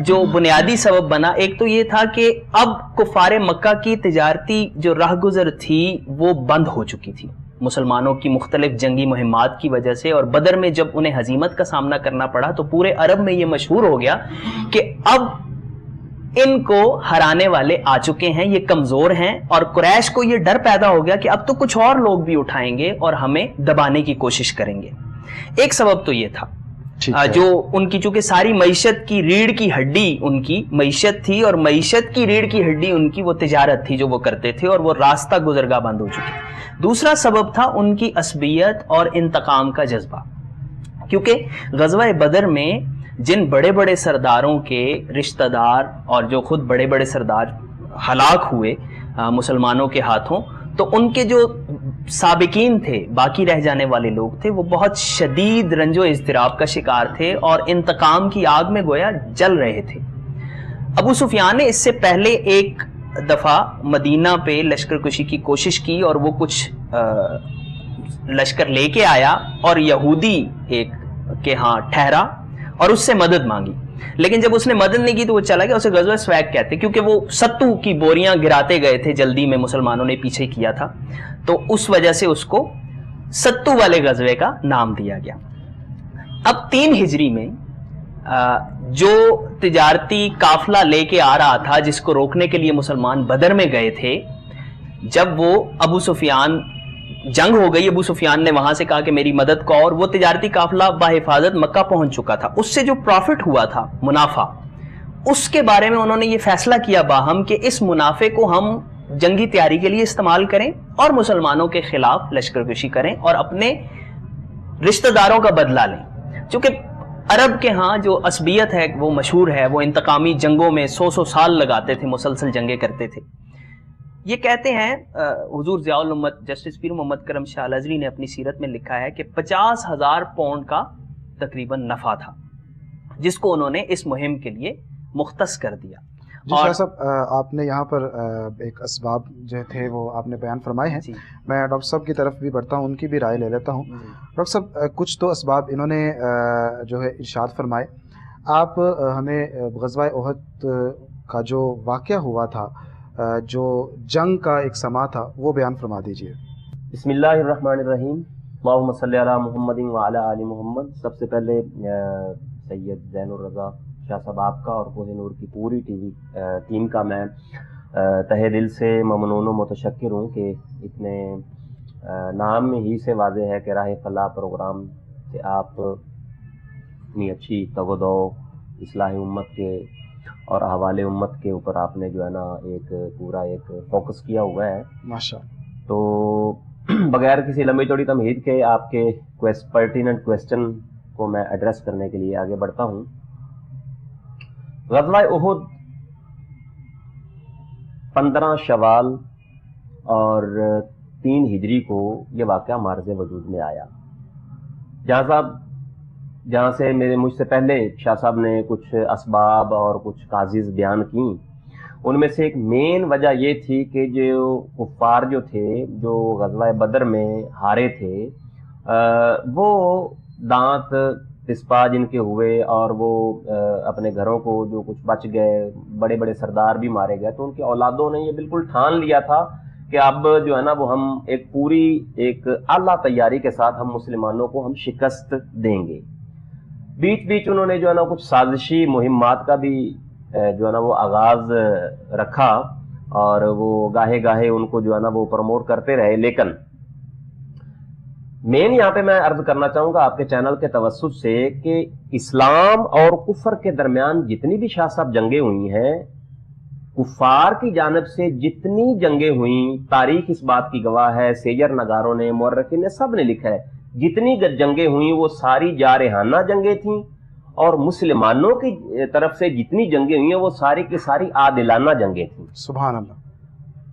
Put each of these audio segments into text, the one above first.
جو بنیادی سبب بنا، ایک تو یہ تھا کہ اب کفار مکہ کی تجارتی جو راہ گزر تھی وہ بند ہو چکی تھی مسلمانوں کی مختلف جنگی مہمات کی وجہ سے، اور بدر میں جب انہیں ہزیمت کا سامنا کرنا پڑا تو پورے عرب میں یہ مشہور ہو گیا کہ اب ان کو ہرانے والے آ چکے ہیں، یہ کمزور ہیں، اور قریش کو یہ ڈر پیدا ہو گیا کہ اب تو کچھ اور لوگ بھی اٹھائیں گے اور ہمیں دبانے کی کوشش کریں گے۔ ایک سبب تو یہ تھا، جو ان کی چونکہ ساری معیشت کی ریڑھ کی ہڈی ان کی معیشت تھی، اور معیشت کی ریڑھ کی ہڈی ان کی وہ تجارت تھی جو وہ کرتے تھے، اور وہ راستہ گزرگاہ بند ہو چکی۔ دوسرا سبب تھا ان کی عصبیت اور انتقام کا جذبہ، کیونکہ غزوہ بدر میں جن بڑے بڑے سرداروں کے رشتہ دار اور جو خود بڑے بڑے سردار ہلاک ہوئے مسلمانوں کے ہاتھوں، تو ان کے جو سابقین تھے، باقی رہ جانے والے لوگ تھے، وہ بہت شدید رنج و اضطراب کا شکار تھے اور انتقام کی آگ میں گویا جل رہے تھے۔ ابو سفیان نے اس سے پہلے ایک دفعہ مدینہ پہ لشکر کشی کی کوشش کی، اور وہ کچھ لشکر لے کے آیا اور یہودی ایک کے ہاں ٹھہرا اور اس سے مدد مانگی، لیکن جب اس نے مدد نہیں کی تو وہ چلا گیا۔ اسے غزوہ سویگ کہتے ہیں، کیونکہ وہ ستو کی بوریاں گراتے گئے تھے، جلدی میں مسلمانوں نے پیچھے کیا تھا، تو اس وجہ سے اس کو ستو والے غزوے کا نام دیا گیا۔ اب 3 ہجری میں جو تجارتی قافلہ لے کے آ رہا تھا، جس کو روکنے کے لیے مسلمان بدر میں گئے تھے، جب وہ ابو سفیان جنگ ہو گئی، ابو سفیان نے وہاں سے کہا کہ میری مدد کو، اور وہ تجارتی قافلہ بحفاظت مکہ پہنچ چکا تھا، اس سے جو پروفٹ ہوا تھا، منافع، اس کے بارے میں انہوں نے یہ فیصلہ کیا باہم کہ اس منافع کو ہم جنگی تیاری کے لیے استعمال کریں اور مسلمانوں کے خلاف لشکر کشی کریں اور اپنے رشتہ داروں کا بدلہ لیں۔ چونکہ عرب کے ہاں جو عصبیت ہے وہ مشہور ہے، وہ انتقامی جنگوں میں 100 سال لگاتے تھے، مسلسل جنگیں کرتے تھے۔ یہ کہتے ہیں حضور ضیاء الامت جسٹس پیر محمد کرم شاہ الازری نے اپنی سیرت میں لکھا ہے کہ 50,000 پاؤنڈ کا تقریباً نفع تھا، جس کو انہوں نے اس مہم کے لیے مختص کر دیا۔ جی شاہ صاحب، آپ نے یہاں پر ایک اسباب جو تھے وہ آپ نے بیان فرمائے ہیں، میں ڈاکٹر صاحب کی طرف بھی بڑھتا ہوں، ان کی بھی رائے لے لیتا ہوں۔ ڈاکٹر صاحب، کچھ تو اسباب انہوں نے جو ہے ارشاد فرمائے، آپ ہمیں غزوہ احد کا جو واقعہ ہوا تھا، جو جنگ کا ایک سما تھا، وہ بیان فرما دیجئے۔ بسم اللہ الرحمن الرحیم، اللہم صلی علی محمد وعلی آل محمد۔ سب سے پہلے سید زین الرضا شاہ صاحب آپ کا اور کوہ نور کی پوری ٹی وی ٹیم کا میں تہہ دل سے ممنون و متشکر ہوں کہ اتنے نام میں ہی سے واضح ہے کہ راہ فلاح پروگرام سے آپ اتنی اچھی توجہ اصلاح امت کے اور احوال امت کے اوپر آپ نے جو ہے نا ایک پورا ایک فوکس کیا ہوا ہے ماشاءاللہ۔ تو بغیر کسی لمبی چوڑی تمہید کے آپ کے پرٹیننٹ کویسچن کو میں ایڈریس کرنے کے لیے آگے بڑھتا ہوں۔ غزوہ احد 15 شوال اور 3 ہجری کو یہ واقعہ مارز وجود میں آیا، جہاں سے مجھ سے پہلے شاہ صاحب نے کچھ اسباب اور کچھ کازز بیان کی۔ ان میں سے ایک مین وجہ یہ تھی کہ جو کفار جو تھے جو غزوہ بدر میں ہارے تھے، وہ دانت پسپا جن کے ہوئے اور وہ اپنے گھروں کو جو کچھ بچ گئے، بڑے بڑے سردار بھی مارے گئے، تو ان کی اولادوں نے یہ بالکل ٹھان لیا تھا کہ اب جو ہے نا وہ ہم ایک پوری ایک اعلیٰ تیاری کے ساتھ ہم مسلمانوں کو ہم شکست دیں گے۔ بیچ انہوں نے جو ہے نا کچھ سازشی مہمات کا بھی جو ہے نا وہ آغاز رکھا، اور وہ گاہے ان کو جو ہے نا وہ پروموٹ کرتے رہے، لیکن مین یہاں پہ میں عرض کرنا چاہوں گا آپ کے چینل کے توسط سے کہ اسلام اور کفر کے درمیان جتنی بھی شاہ صاحب جنگیں ہوئی ہیں، کفار کی جانب سے جتنی جنگیں ہوئیں، تاریخ اس بات کی گواہ ہے، سیجر نگاروں نے، مورخین نے، سب نے لکھا ہے، جتنی جنگیں ہوئیں وہ ساری جارحانہ جنگیں تھیں، اور مسلمانوں کی طرف سے جتنی جنگیں ہوئی ہیں وہ ساری کی ساری عادلانہ جنگیں تھیں۔ سبحان اللہ۔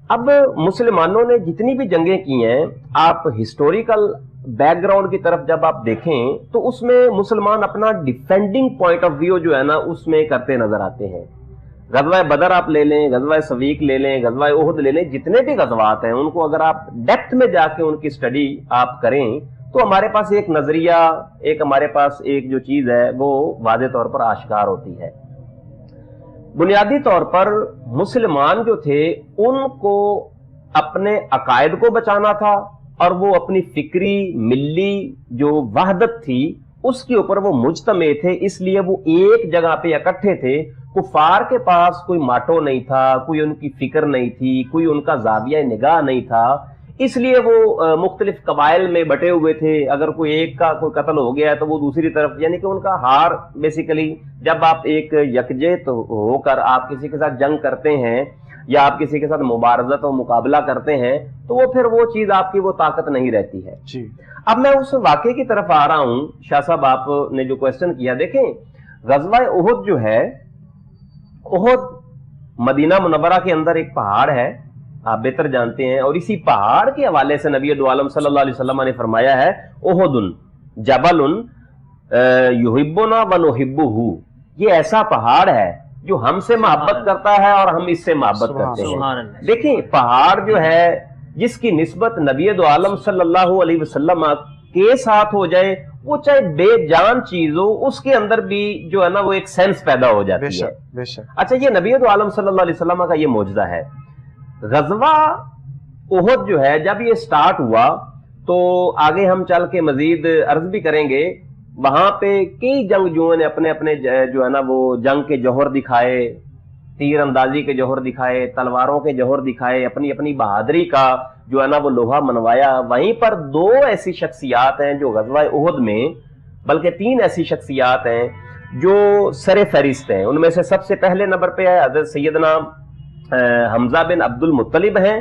اب مسلمانوں نے جتنی بھی جنگیں کی ہیں، آپ ہسٹوریکل بیک گراؤنڈ کی طرف جب آپ دیکھیں تو اس میں مسلمان اپنا ڈیفینڈنگ پوائنٹ آف ویو جو ہے نا اس میں کرتے نظر آتے ہیں۔ غزوہ بدر آپ لے لیں، غزوہ سویق لے لیں، غزوہ احد لے لیں، جتنے بھی غزوات ہیں ان کو اگر آپ ڈیپتھ میں جا کے ان کی اسٹڈی آپ کریں تو ہمارے پاس ایک نظریہ، ایک ہمارے پاس ایک جو چیز ہے وہ واضح طور پر آشکار ہوتی ہے۔ بنیادی طور پر مسلمان جو تھے ان کو اپنے عقائد کو بچانا تھا اور وہ اپنی فکری ملی جو وحدت تھی اس کے اوپر وہ مجتمع تھے، اس لیے وہ ایک جگہ پہ اکٹھے تھے۔ کفار کے پاس کوئی ماٹو نہیں تھا، کوئی ان کی فکر نہیں تھی، کوئی ان کا زاویہ نگاہ نہیں تھا، اس لیے وہ مختلف قبائل میں بٹے ہوئے تھے۔ اگر کوئی ایک کا کوئی قتل ہو گیا تو وہ دوسری طرف، یعنی کہ ان کا ہار بیسیکلی جب آپ ایک یکجہت ہو کر آپ کسی کے ساتھ جنگ کرتے ہیں یا آپ کسی کے ساتھ مبارزت و مقابلہ کرتے ہیں تو وہ پھر وہ چیز آپ کی وہ طاقت نہیں رہتی ہے۔ جی اب میں اس واقعے کی طرف آ رہا ہوں۔ شاہ صاحب آپ نے جو کوشچن کیا، دیکھیں غزوہ احد جو ہے، احد مدینہ منورہ کے اندر ایک پہاڑ ہے، آپ بہتر جانتے ہیں، اور اسی پہاڑ کے حوالے سے نبی دو عالم صلی اللہ علیہ وسلم نے فرمایا ہے احد جبل یحبنا ونحبہ، یہ ایسا پہاڑ ہے جو ہم سے محبت کرتا ہے اور ہم اس سے محبت کرتے ہیں۔ دیکھیں پہاڑ جو ہے جس کی نسبت نبی دو عالم صلی اللہ علیہ وسلم کے ساتھ ہو جائے، وہ چاہے بے جان چیز ہو، اس کے اندر بھی جو ہے نا وہ ایک سینس پیدا ہو جاتی ہے۔ بے شک۔ اچھا، یہ نبی دو عالم صلی اللہ علیہ وسلم کا یہ معجزہ ہے۔ غزوہ احد جو ہے جب یہ سٹارٹ ہوا تو آگے ہم چل کے مزید عرض بھی کریں گے، وہاں پہ کئی جنگجوؤں نے اپنے اپنے جو ہے نا وہ جنگ کے جوہر دکھائے، تیر اندازی کے جوہر دکھائے، تلواروں کے جوہر دکھائے، اپنی اپنی بہادری کا جو ہے نا وہ لوہا منوایا۔ وہیں پر دو ایسی شخصیات ہیں جو غزوہ احد میں، بلکہ تین ایسی شخصیات ہیں جو سر فہرست ہیں۔ ان میں سے سب سے پہلے نمبر پہ ہے حضرت سیدنا حمزہ بن عبد المطلب ہیں،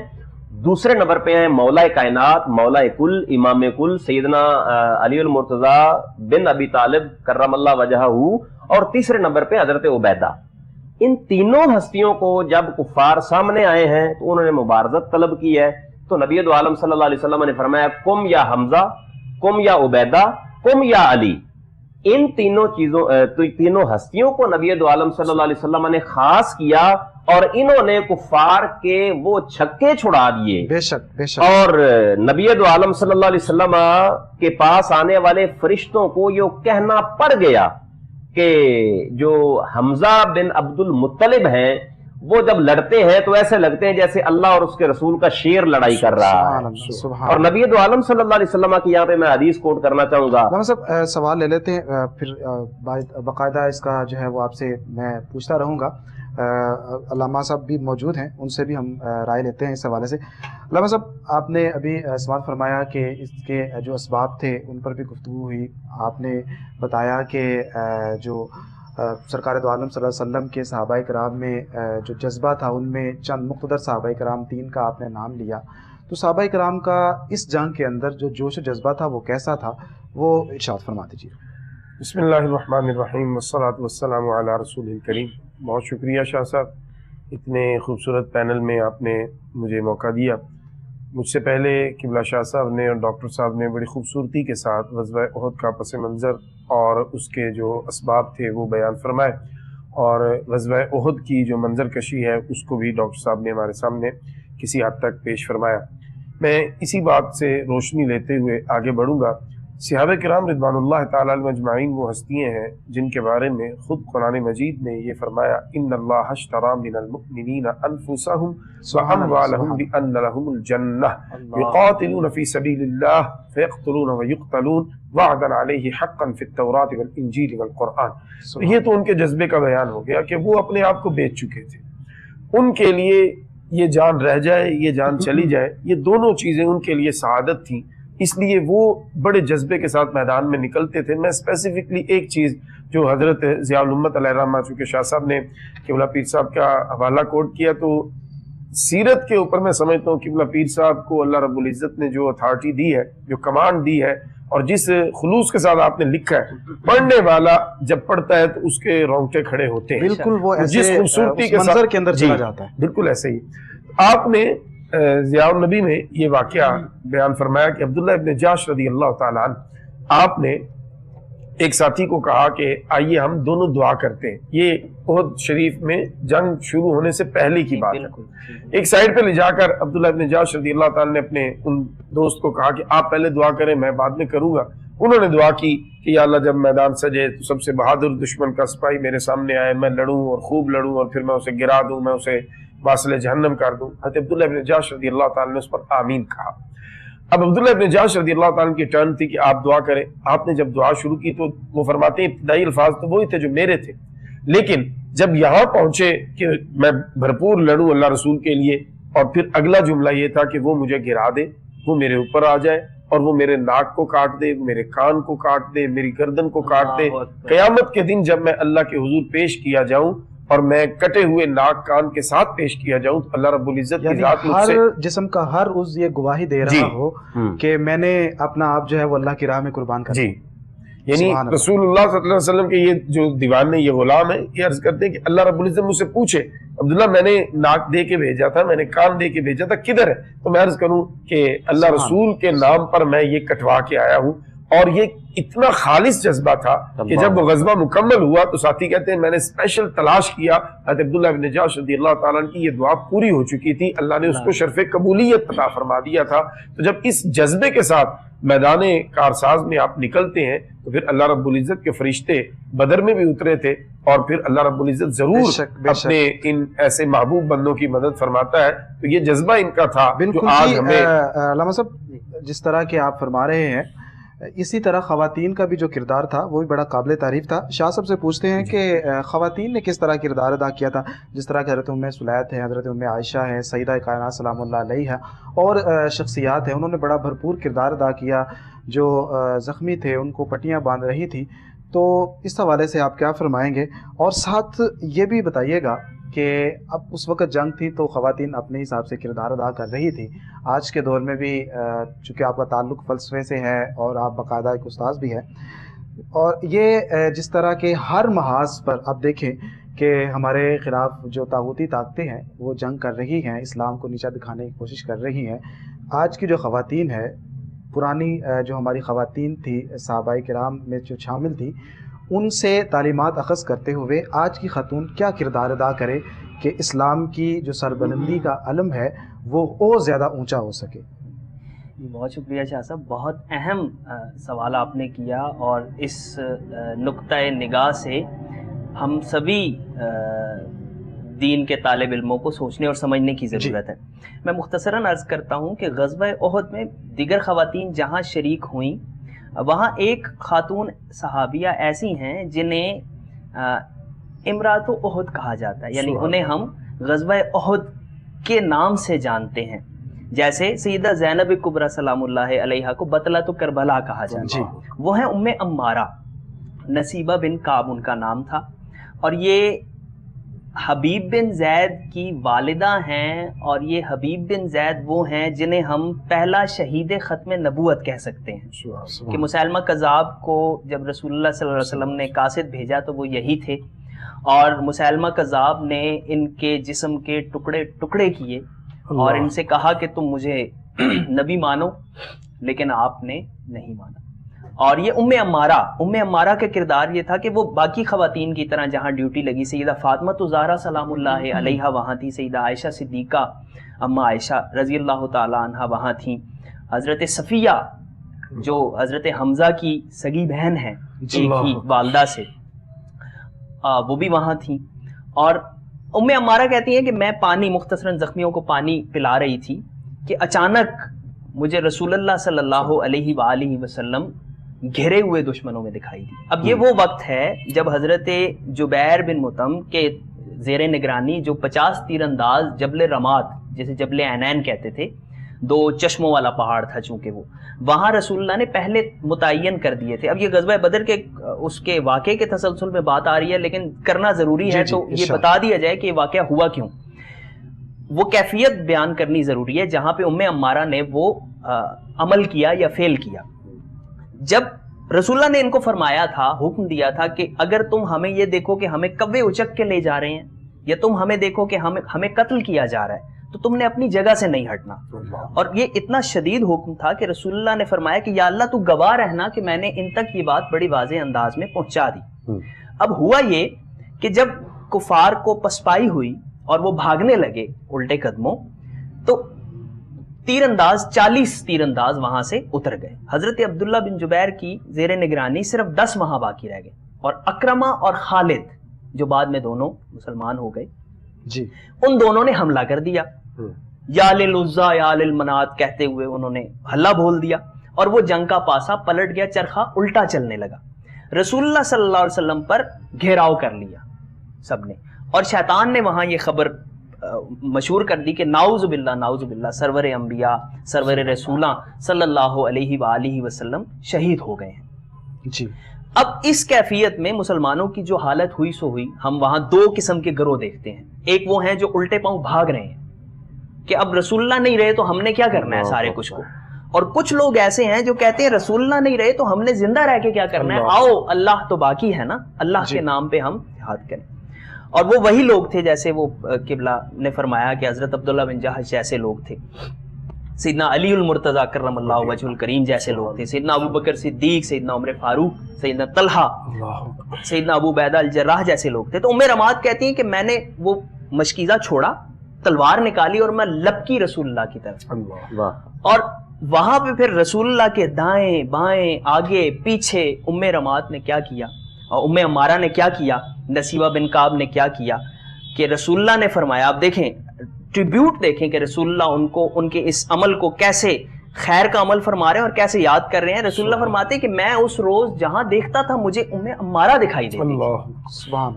دوسرے نمبر پہ ہیں مولا کائنات، مولا کل، امام کل سیدنا علی المرتضی بن ابی طالب کرم اللہ وجہہ، اور تیسرے نمبر پہ حضرت عبیدہ۔ ان تینوں ہستیوں کو جب کفار سامنے آئے ہیں تو انہوں نے مبارزت طلب کی ہے، تو نبی دو عالم صلی اللہ علیہ وسلم نے فرمایا کم یا حمزہ، کم یا عبیدہ، کم یا علی۔ ان تینوں چیزوں تینوں ہستیوں کو نبی دو عالم صلی اللہ علیہ وسلم نے خاص کیا اور انہوں نے کفار کے وہ چھکے چھڑا دیے۔ بے شک بے شک۔ اور نبی دو عالم صلی اللہ علیہ وسلم کے پاس آنے والے فرشتوں کو یہ کہنا پڑ گیا کہ جو حمزہ بن عبد المطلب ہیں وہ جب لڑتے ہیں تو ایسے لگتے ہیں جیسے اللہ اور اس کے رسول کا شیر لڑائی کر رہا ہے۔ اور نبی دو عالم صلی اللہ علیہ وسلم کی یہاں پہ میں حدیث کوٹ کرنا چاہوں گا۔ علامہ صاحب سوال لے لیتے ہیں، پھر باقاعدہ اس کا جو ہے وہ آپ سے میں پوچھتا رہوں گا۔ علامہ صاحب بھی موجود ہیں، ان سے بھی ہم رائے لیتے ہیں اس حوالے سے۔ علامہ صاحب آپ نے ابھی سماعت فرمایا کہ اس کے جو اسباب تھے ان پر بھی گفتگو ہوئی، آپ نے بتایا کہ جو سرکار دو عالم صلی اللہ علیہ وسلم کے صحابہ کرام میں جو جذبہ تھا ان میں چند مقتدر صحابہ کرام، تین کا آپ نے نام لیا، تو صحابہ کرام کا اس جنگ کے اندر جو جوش و جذبہ تھا وہ کیسا تھا، وہ ارشاد فرما دیجیے۔ بسم اللہ الرحمن الرحیم والصلاة والسلام علی رسول الکریم۔ بہت شکریہ شاہ صاحب، اتنے خوبصورت پینل میں آپ نے مجھے موقع دیا۔ مجھ سے پہلے قبلہ شاہ صاحب نے اور ڈاکٹر صاحب نے بڑی خوبصورتی کے ساتھ غزوہ احد کا پس منظر اور اس کے جو اسباب تھے وہ بیان فرمائے، اور غزوہ احد کی جو منظر کشی ہے اس کو بھی ڈاکٹر صاحب نے ہمارے سامنے کسی حد تک پیش فرمایا۔ میں اسی بات سے روشنی لیتے ہوئے آگے بڑھوں گا۔ صحابہ کرام رضوان اللہ تعالی علیہم اجمعین وہ ہستیاں ہیں جن کے بارے میں خود قرآن مجید نے یہ فرمایا، ان اللہ اشتری من المؤمنین انفسهم واموالهم بان لهم الجنہ یقاتلون فی سبیل اللہ فیقتلون ویقتلون وعدا علیہ حقا فی التوراۃ والانجیل والقرآن۔ یہ تو ان کے جذبے کا بیان ہو گیا کہ وہ اپنے آپ کو بیچ چکے تھے، ان کے لیے یہ جان رہ جائے یہ جان چلی جائے، یہ دونوں چیزیں ان کے لیے سعادت تھیں، اس لیے وہ بڑے جذبے کے ساتھ میدان میں نکلتے تھے۔ میں اسپیسیفکلی ایک چیز جو حضرت ضیاء الامت علیہ الرحمہ، چونکہ شاہ صاحب نے قبلہ پیر صاحب کا حوالہ کوٹ کیا، تو سیرت کے اوپر میں سمجھتا ہوں قبلہ پیر صاحب کو اللہ رب العزت نے جو اتھارٹی دی ہے، جو کمانڈ دی ہے، اور جس خلوص کے ساتھ آپ نے لکھا ہے، پڑھنے والا جب پڑھتا ہے تو اس کے رونگٹے کھڑے ہوتے ہیں، بالکل وہ جس خوبصورتی کے منظر کے اندر چلا جاتا ہے۔ بالکل ایسے ہی آپ نے ضیاء النبی میں یہ واقعہ بیان فرمایا کہ عبداللہ ابن جاش رضی اللہ تعالیٰ عنہ، آپ نے ایک ساتھی کو کہا کہ آئیے ہم دونوں دعا کرتے ہیں۔ یہ احد شریف میں جنگ شروع ہونے سے پہلے کی بات ہے۔ ایک سائڈ پہ لے جا کر عبداللہ ابن جاش رضی اللہ تعالیٰ نے اپنے ان دوست کو کہا کہ آپ پہلے دعا کریں، میں بعد میں کروں گا۔ انہوں نے دعا کی کہ یا اللہ جب میدان سجے تو سب سے بہادر دشمن کا سپاہی میرے سامنے آئے، میں لڑوں اور خوب لڑوں اور پھر میں اسے گرا دوں، میں اسے واصل جہنم کر دوں۔ حضرت عبداللہ ابن جاش رضی اللہ تعالیٰ نے اس پر آمین کہا۔ اب عبداللہ ابن جاش رضی اللہ تعالیٰ کی ٹرن تھی کہ آپ دعا کریں۔ آپ نے جب دعا شروع کی تو وہ فرماتے ہیں ابتدائی الفاظ تو وہی تھے جو میرے تھے، لیکن جب یہاں پہنچے کہ میں بھرپور لڑوں اللہ رسول کے لیے، اور پھر اگلا جملہ یہ تھا کہ وہ مجھے گرا دے، وہ میرے اوپر آ جائے اور وہ میرے ناک کو کاٹ دے، میرے کان کو کاٹ دے، میری گردن کو کاٹ دے، قیامت کے دن جب میں اللہ کے حضور پیش کیا جاؤں اور میں کٹے ہوئے ناک کان کے ساتھ پیش کیا جاؤں تو اللہ رب العزت کی ذات مجھ سے ہر جسم کا ہر عضو یہ گواہی دے رہا ہو کہ میں نے اپنا آپ جو ہے وہ اللہ کی راہ میں قربان کر دیا۔ یعنی رسول اللہ صلی اللہ علیہ وسلم کے یہ جو دیوانے، یہ غلام ہیں، یہ عرض کرتے ہیں کہ اللہ رب العزت مجھ سے پوچھے عبداللہ میں نے ناک دے کے بھیجا تھا، میں نے کان دے کے بھیجا تھا، کدھر ہے؟ تو میں عرض کروں کہ اللہ رسول کے نام پر میں یہ کٹوا کے آیا ہوں۔ اور یہ اتنا خالص جذبہ تھا کہ جب وہ غزوہ مکمل ہوا تو ساتھی کہتے ہیں میں نے اسپیشل تلاش کیا، حضرت عبداللہ بن جاش رضی اللہ تعالیٰ عنہ کی یہ دعا پوری ہو چکی تھی، اللہ نے اس کو شرف قبولیت عطا فرما دیا تھا۔ تو جب اس جذبے کے ساتھ میدان کارساز میں آپ نکلتے ہیں تو پھر اللہ رب العزت کے فرشتے بدر میں بھی اترے تھے، اور پھر اللہ رب العزت ضرور اپنے ان ایسے محبوب بندوں کی مدد فرماتا ہے۔ تو یہ جذبہ ان کا تھا جو آج ہمیں علامہ صاحب جس طرح کہ آپ فرما رہے ہیں، اسی طرح خواتین کا بھی جو کردار تھا وہ بھی بڑا قابل تعریف تھا۔ شاہ صاحب سے پوچھتے ہیں کہ خواتین نے کس طرح کردار ادا کیا تھا، جس طرح کہ حضرت ام سلیت ہے، حضرت ام عائشہ ہے، سیدہ کائنات سلام اللہ علیہ ہے، اور شخصیات ہیں، انہوں نے بڑا بھرپور کردار ادا کیا۔ جو زخمی تھے ان کو پٹیاں باندھ رہی تھی، تو اس حوالے سے آپ کیا فرمائیں گے؟ اور ساتھ یہ بھی بتائیے گا کہ اب اس وقت جنگ تھی تو خواتین اپنے حساب سے کردار ادا کر رہی تھی، آج کے دور میں بھی چونکہ آپ کا تعلق فلسفے سے ہے اور آپ باقاعدہ ایک استاذ بھی ہیں، اور یہ جس طرح کے ہر محاذ پر آپ دیکھیں کہ ہمارے خلاف جو طاغوتی طاقتیں ہیں وہ جنگ کر رہی ہیں، اسلام کو نیچا دکھانے کی کوشش کر رہی ہیں، آج کی جو خواتین ہے، پرانی جو ہماری خواتین تھی صحابہ کرام میں جو شامل تھی، ان سے تعلیمات اخذ کرتے ہوئے آج کی خاتون کیا کردار ادا کرے کہ اسلام کی جو سربلندی کا علم ہے وہ اور زیادہ اونچا ہو سکے؟ بہت شکریہ شاہ صاحب، بہت اہم سوال آپ نے کیا، اور اس نقطۂ نگاہ سے ہم سبھی دین کے طالب علموں کو سوچنے اور سمجھنے کی ضرورت ہے۔ میں مختصراً عرض کرتا ہوں کہ غزوہ احد میں دیگر خواتین جہاں شریک ہوئیں، وہاں ایک خاتون صحابیہ ایسی ہیں جنہیں امرات احد کہا جاتا ہے، یعنی انہیں ہم غزوہ احد کے نام سے جانتے ہیں، جیسے سیدہ زینب کبریٰ سلام اللہ علیہا کو بطلۃ کربلا کہا جاتا ہے۔ وہ ہیں ام عمارہ، نصیبہ بن کعب ان کا نام تھا، اور یہ حبیب بن زید کی والدہ ہیں، اور یہ حبیب بن زید وہ ہیں جنہیں ہم پہلا شہید ختم نبوت کہہ سکتے ہیں، کہ مسیلمہ کذاب کو جب رسول اللہ صلی اللہ علیہ وسلم نے قاصد بھیجا تو وہ یہی تھے، اور مسیلمہ کذاب نے ان کے جسم کے ٹکڑے ٹکڑے کیے اور ان سے کہا کہ تم مجھے نبی مانو، لیکن آپ نے نہیں مانا۔ اور یہ ام عمارہ کا کردار یہ تھا کہ وہ باقی خواتین کی طرح جہاں ڈیوٹی لگی، سیدہ فاطمہ الزہرا سلام اللہ علیہا وہاں تھی، سیدہ عائشہ صدیقہ اما عائشہ رضی اللہ تعالی عنہا وہاں تھیں، حضرت صفیہ جو حضرت حمزہ کی سگی بہن ہے ایک ہی والدہ سے، وہ بھی وہاں تھیں۔ اور ام عمارہ کہتی ہیں کہ میں پانی مختصراً زخمیوں کو پانی پلا رہی تھی کہ اچانک مجھے رسول اللہ صلی اللہ علیہ وآلہ وسلم گھرے ہوئے دشمنوں میں دکھائی دی۔ اب یہ وہ وقت ہے جب حضرت جبیر بن مطعم کے زیر نگرانی جو 50 تیر انداز جبل رماد، جسے جبل عینین کہتے تھے، 2 چشموں والا پہاڑ تھا چونکہ وہ، وہاں رسول اللہ نے پہلے متعین کر دیے تھے۔ اب یہ غزوہ بدر کے اس کے واقعے کے تسلسل میں بات آ رہی ہے، لیکن کرنا ضروری ہے تو یہ بتا دیا جائے کہ یہ واقعہ ہوا کیوں، وہ کیفیت بیان کرنی ضروری ہے جہاں پہ ام عمارہ نے وہ عمل کیا یا فیل کیا۔ جب رسول اللہ نے ان کو فرمایا تھا، حکم دیا تھا کہ اگر تم ہمیں یہ دیکھو کہ ہمیں کوے اچک کے لے جا رہے ہیں، یا تم ہمیں دیکھو کہ ہمیں قتل کیا جا رہا ہے، تو تم نے اپنی جگہ سے نہیں ہٹنا۔ اور یہ اتنا شدید حکم تھا کہ رسول اللہ نے فرمایا کہ یا اللہ تو گواہ رہنا کہ میں نے ان تک یہ بات بڑی واضح انداز میں پہنچا دی۔ اب ہوا یہ کہ جب کفار کو پسپائی ہوئی اور وہ بھاگنے لگے الٹے قدموں، تو تیر انداز 40 تیر انداز وہاں سے اتر گئے. حضرت عبداللہ بن جبیر کی زیر نگرانی صرف 10 وہاں باقی رہ گئے, اور اکرمہ اور خالد جو بعد میں دونوں مسلمان ہو گئے جی, ان دونوں نے حملہ کر دیا. یا للعزیٰ یا للمنات کہتے ہوئے انہوں نے ہلا بول دیا, اور وہ جنگ کا پاسا پلٹ گیا, چرخہ الٹا چلنے لگا. رسول اللہ صلی اللہ علیہ وسلم پر گھیراؤ کر لیا سب نے, اور شیطان نے وہاں یہ خبر مشہور کر دی کہ نعوذ باللہ سرور انبیاء سرور رسولاں صلی اللہ علیہ وآلہ وسلم شہید ہو گئے ہیں جی. اب اس کیفیت میں مسلمانوں کی جو حالت ہوئی سو ہوئی. ہم وہاں 2 قسم کے گروہ دیکھتے ہیں. ایک وہ ہیں جو الٹے پاؤں بھاگ رہے ہیں کہ اب رسول اللہ نہیں رہے تو ہم نے کیا کرنا ہے سارے کچھ کو, اور کچھ لوگ ایسے ہیں جو کہتے ہیں رسول اللہ نہیں رہے تو ہم نے زندہ رہ کے کیا کرنا ہے, آؤ اللہ تو باقی ہے نا, اللہ کے نام پہ ہم جہاد کریں. اور وہ وہی لوگ تھے جیسے وہ قبلہ نے فرمایا کہ حضرت عبداللہ بن جہش جیسے لوگ تھے, سیدنا علی المرتضیٰ کرم اللہ وجہ الکریم جیسے لوگ تھے, سیدنا ابو بکر صدیق, سیدنا عمر فاروق, سیدنا طلحہ, سیدنا ابو عبیدہ الجراح جیسے لوگ تھے. تو ام رماد کہتی ہیں کہ میں نے وہ مشکیزہ چھوڑا, تلوار نکالی اور میں لپکی رسول اللہ کی طرف, اور وہاں پہ پھر رسول اللہ کے دائیں بائیں آگے پیچھے ام رماد نے کیا کیا, اور ام عمارہ نے کیا کیا, نصیبہ بن کعب نے کیا کیا کہ رسول اللہ نے فرمایا. آپ دیکھیں ٹریبیوٹ دیکھیں کہ رسول اللہ ان کو ان کے اس عمل کو کیسے خیر کا عمل فرما رہے ہیں اور کیسے یاد کر رہے ہیں. رسول اللہ فرماتے ہیں کہ میں اس روز جہاں دیکھتا تھا مجھے ام عمارہ دکھائی دیتی. سبحان.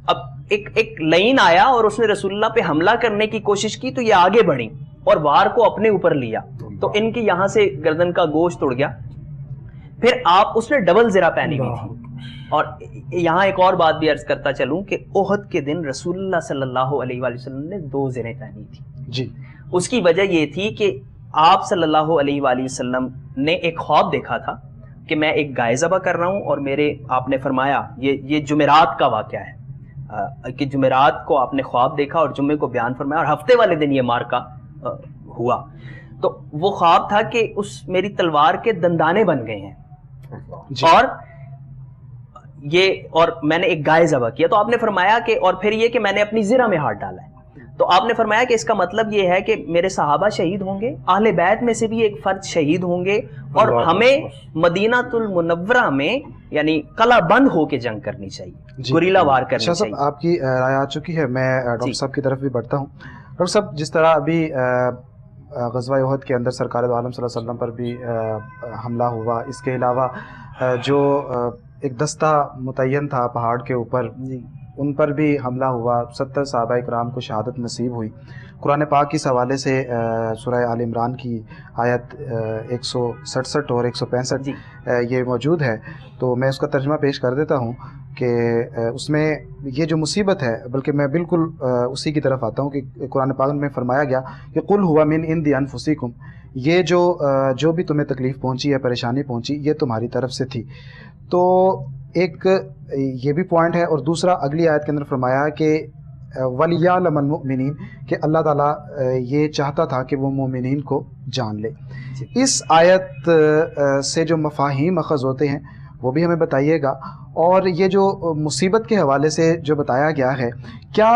اب ایک لائن آیا اور اس نے رسول اللہ پہ حملہ کرنے کی کوشش کی تو یہ آگے بڑھی اور وار کو اپنے اوپر لیا, تو ان کی یہاں سے گردن کا گوشت اڑ گیا. پھر آپ اس نے ڈبل زرہ پہنی ہوئی تھی. اور یہاں ایک اور بات بھی عرض کرتا چلوں کہ احد کے دن رسول اللہ صلی اللہ علیہ وآلہ وسلم نے 2 زریں پہنی تھی جی. اس کی وجہ یہ تھی کہ آپ صلی اللہ علیہ وآلہ وسلم نے ایک خواب دیکھا تھا کہ میں ایک گائے ذبح کر رہا ہوں, اور میرے آپ نے فرمایا یہ جمعرات کا واقعہ ہے کہ جمعرات کو آپ نے خواب دیکھا اور جمعے کو بیان فرمایا, اور ہفتے والے دن یہ مارکا ہوا. تو وہ خواب تھا کہ اس میری تلوار کے دندانے بن گئے ہیں جی. اور میں نے ایک گائے ذبح کیا. تو آپ نے فرمایا کہ اور پھر یہ کہ میں نے اپنی زرہ میں ہاتھ ڈالا ہے. تو آپ نے فرمایا کہ اس کا مطلب یہ ہے کہ میرے صحابہ شہید ہوں گے, اہل بیت میں سے بھی ایک فرد شہید ہوں گے, اور ہمیں مدینہ المنورہ میں یعنی قلعہ بند ہو کے جنگ کرنی چاہیے, گوریلا وار کرنی چاہیے. آپ کی رائے آ چکی ہے. میں ڈاکٹر صاحب کی طرف بھی بڑھتا ہوں. ڈاکٹر صاحب, جس طرح ابھی غزوہ احد کے اندر سرکار دو عالم صلی اللہ علیہ وسلم پر بھی حملہ ہوا, اس کے علاوہ جو ایک دستہ متعین تھا پہاڑ کے اوپر ان پر بھی حملہ ہوا, 70 صحابہ کرام کو شہادت نصیب ہوئی. قرآن پاک اس حوالے سے سورہ آل عمران کی آیت 167 اور 165 یہ موجود ہے, تو میں اس کا ترجمہ پیش کر دیتا ہوں کہ اس میں یہ جو مصیبت ہے, بلکہ میں بالکل اسی کی طرف آتا ہوں کہ قرآن پاک میں فرمایا گیا کہ قل ہوا من عند انفسکم, یہ جو بھی تمہیں تکلیف پہنچی ہے, پریشانی پہنچی, یہ تمہاری طرف سے تھی. تو ایک یہ بھی پوائنٹ ہے, اور دوسرا اگلی آیت کے اندر فرمایا کہ وَلِيَعْلَمَ الْمُؤْمِنِينَ کہ اللہ تعالیٰ یہ چاہتا تھا کہ وہ مومنین کو جان لے. اس آیت سے جو مفاہیم اخذ ہوتے ہیں وہ بھی ہمیں بتائیے گا, اور یہ جو مصیبت کے حوالے سے جو بتایا گیا ہے, کیا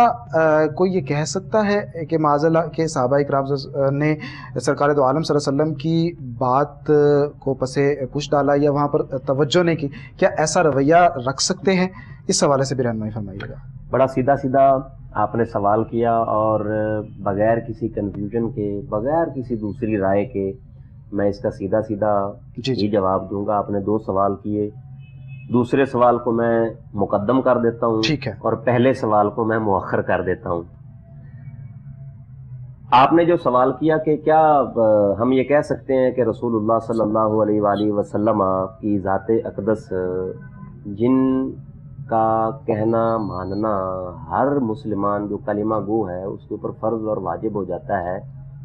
کوئی یہ کہہ سکتا ہے کہ معاذ اللہ کہ صحابہ اکرام نے سرکار دو عالم صلی اللہ علیہ وسلم کی بات کو پسے پوچھ ڈالا یا وہاں پر توجہ نہیں کی؟ کیا ایسا رویہ رکھ سکتے ہیں؟ اس حوالے سے بھی رہنمائی فرمائیے گا. بڑا سیدھا آپ نے سوال کیا, اور بغیر کسی کنفیوژن کے, بغیر کسی دوسری رائے کے میں اس کا سیدھا ہی جواب دوں گا. آپ نے 2 سوال کیے, دوسرے سوال کو میں مقدم کر دیتا ہوں, ٹھیک ہے, اور پہلے سوال کو میں مؤخر کر دیتا ہوں. آپ نے جو سوال کیا کہ کیا ہم یہ کہہ سکتے ہیں کہ رسول اللہ صلی اللہ علیہ وآلہ وسلم کی ذات اقدس, جن کا کہنا ماننا ہر مسلمان جو کلمہ گو ہے اس کے اوپر فرض اور واجب ہو جاتا ہے,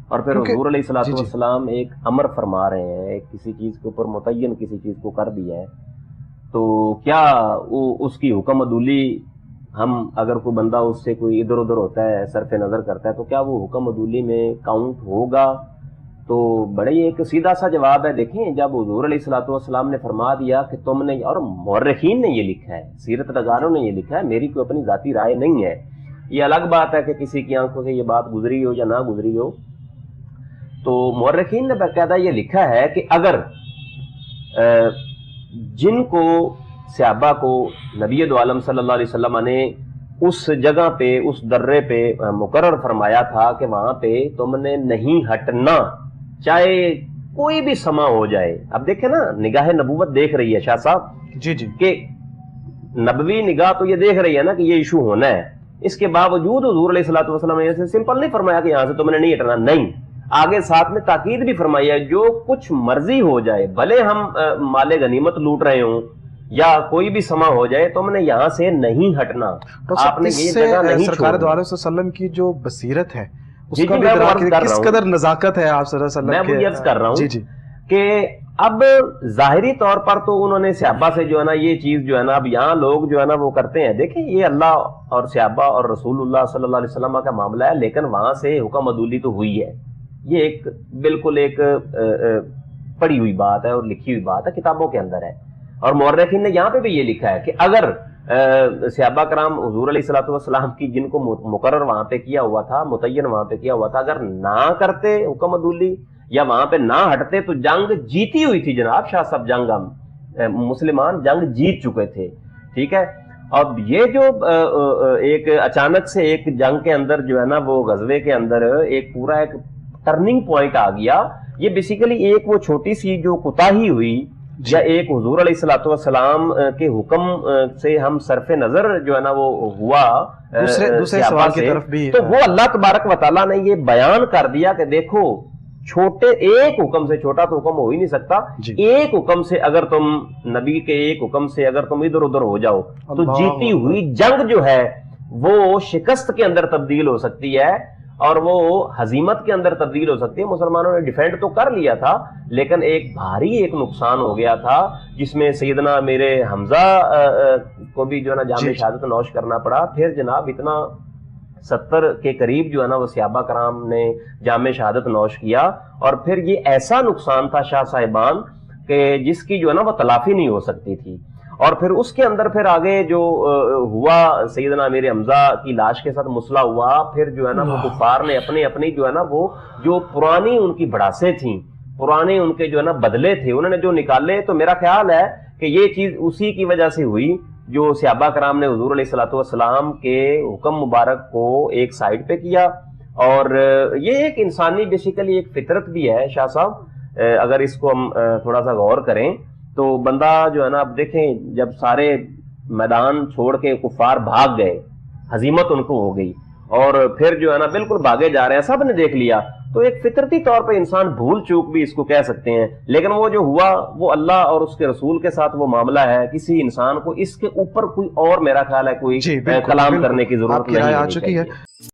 اور پھر حضور علیہ الصلوۃ والسلام ایک امر فرما رہے ہیں, کسی چیز کے اوپر متعین کسی چیز کو کر دیا ہے, تو کیا وہ اس کی حکم عدولی ہم اگر کوئی بندہ اس سے کوئی ادھر ادھر ہوتا ہے, صرف نظر کرتا ہے, تو کیا وہ حکم عدولی میں کاؤنٹ ہوگا؟ تو بڑے ہی ایک سیدھا سا جواب ہے. دیکھیں, جب حضور علیہ الصلوۃ والسلام نے فرما دیا کہ تم نے, اور مورخین نے یہ لکھا ہے, سیرت نگاروں نے یہ لکھا ہے, میری کوئی اپنی ذاتی رائے نہیں ہے. یہ الگ بات ہے کہ کسی کی آنکھوں سے یہ بات گزری ہو یا نہ گزری ہو, تو مورخین نے باقاعدہ یہ لکھا ہے کہ اگر جن کو صحابہ کو نبی دو عالم صلی اللہ علیہ وسلم نے اس جگہ پہ اس درے پہ مقرر فرمایا تھا کہ وہاں پہ تم نے نہیں ہٹنا چاہے کوئی بھی سما ہو جائے. اب دیکھیں نا نگاہ نبوت دیکھ رہی ہے شاہ صاحب جی جی کہ نبوی نگاہ تو یہ دیکھ رہی ہے نا کہ یہ ایشو ہونا ہے, اس کے باوجود حضور علیہ الصلوۃ والسلام نے ایسے سمپل نہیں فرمایا کہ یہاں سے تم نے نہیں ہٹنا, نہیں, آگے ساتھ میں تاکید بھی فرمائی ہے جو کچھ مرضی ہو جائے, بھلے ہم مال غنیمت لوٹ رہے ہوں یا کوئی بھی سما ہو جائے, تم نے یہاں سے نہیں ہٹنا, آپ نے یہ جگہ نہیں سرکار دو عالم صلی اللہ علیہ وسلم کی جو بصیرت ہے اس کا بھی ادراک ہے کس قدر نزاکت ہے آپ صلی اللہ علیہ وسلم میں وہ عرض کر رہا ہوں جی جی کہ اب ظاہری طور پر تو انہوں نے صحابہ سے جو ہے نا یہ چیز جو ہے نا اب یہاں لوگ جو ہے نا وہ کرتے ہیں, دیکھیں یہ اللہ اور صحابہ اور رسول اللہ صلی اللہ علیہ وسلم کا معاملہ ہے, لیکن وہاں سے حکم عدولی تو ہوئی ہے, یہ ایک بالکل ایک پڑھی ہوئی بات ہے اور لکھی ہوئی بات ہے, کتابوں کے اندر ہے. اور مورخین نے یہاں پہ بھی یہ لکھا ہے کہ اگر صحابہ کرام حضور علیہ الصلوۃ والسلام کی جن کو مقرر وہاں پہ کیا ہوا تھا, متعین وہاں پہ کیا ہوا تھا, اگر نہ کرتے حکم عدولی یا وہاں پہ نہ ہٹتے تو جنگ جیتی ہوئی تھی جناب شاہ صاحب, جنگ مسلمان جنگ جیت چکے تھے, ٹھیک ہے. اب یہ جو ایک اچانک سے ایک جنگ کے اندر جو ہے نا وہ غزوے کے اندر ایک پورا ایک ٹرننگ پوائنٹ آ گیا, یہ بیسیکلی ایک وہ چھوٹی سی جو کوتاہی ہوئی یا ایک حضور علیہ الصلوۃ والسلام کے حکم سے ہم صرف نظر جو ہے نا وہ ہوا دوسرے سوال کی طرف بھی, تو وہ اللہ تبارک و تعالیٰ نے یہ بیان کر دیا کہ دیکھو چھوٹے ایک حکم سے, چھوٹا تو حکم ہو ہی نہیں سکتا, ایک حکم سے اگر تم نبی کے ایک حکم سے اگر تم ادھر ادھر ہو جاؤ تو جیتی ہوئی جنگ جو ہے وہ شکست کے اندر تبدیل ہو سکتی ہے اور وہ ہزیمت کے اندر تبدیل ہو سکتی ہے. مسلمانوں نے ڈیفینڈ تو کر لیا تھا لیکن ایک بھاری ایک نقصان ہو گیا تھا جس میں سیدنا میرے حمزہ کو بھی جو ہے نا جام شہادت نوش کرنا پڑا. پھر جناب اتنا 70 کے قریب جو ہے نا وہ صحابہ کرام نے جام شہادت نوش کیا, اور پھر یہ ایسا نقصان تھا شاہ صاحبان کہ جس کی جو ہے نا وہ تلافی نہیں ہو سکتی تھی. اور پھر اس کے اندر پھر آگے جو ہوا سیدنا امیر حمزہ کی لاش کے ساتھ مسئلہ ہوا, پھر جو ہے نا وہ کفار نے اپنی جو ہے نا وہ جو پرانی ان کی بڑھاسیں تھیں, پرانے ان کے جو ہے نا بدلے تھے, انہوں نے جو نکالے, تو میرا خیال ہے کہ یہ چیز اسی کی وجہ سے ہوئی جو صحابہ کرام نے حضور علیہ الصلوۃ والسلام کے حکم مبارک کو ایک سائڈ پہ کیا. اور یہ ایک انسانی بیسیکلی ایک فطرت بھی ہے شاہ صاحب, اگر اس کو ہم تھوڑا سا غور کریں تو بندہ جو ہے نا اب دیکھیں جب سارے میدان چھوڑ کے کفار بھاگ گئے, ہزیمت ان کو ہو گئی اور پھر جو ہے نا بالکل بھاگے جا رہے ہیں, سب نے دیکھ لیا, تو ایک فطرتی طور پہ انسان بھول چوک بھی اس کو کہہ سکتے ہیں, لیکن وہ جو ہوا وہ اللہ اور اس کے رسول کے ساتھ وہ معاملہ ہے, کسی انسان کو اس کے اوپر کوئی اور میرا خیال ہے کوئی کلام کرنے کی ضرورت نہیں ہے.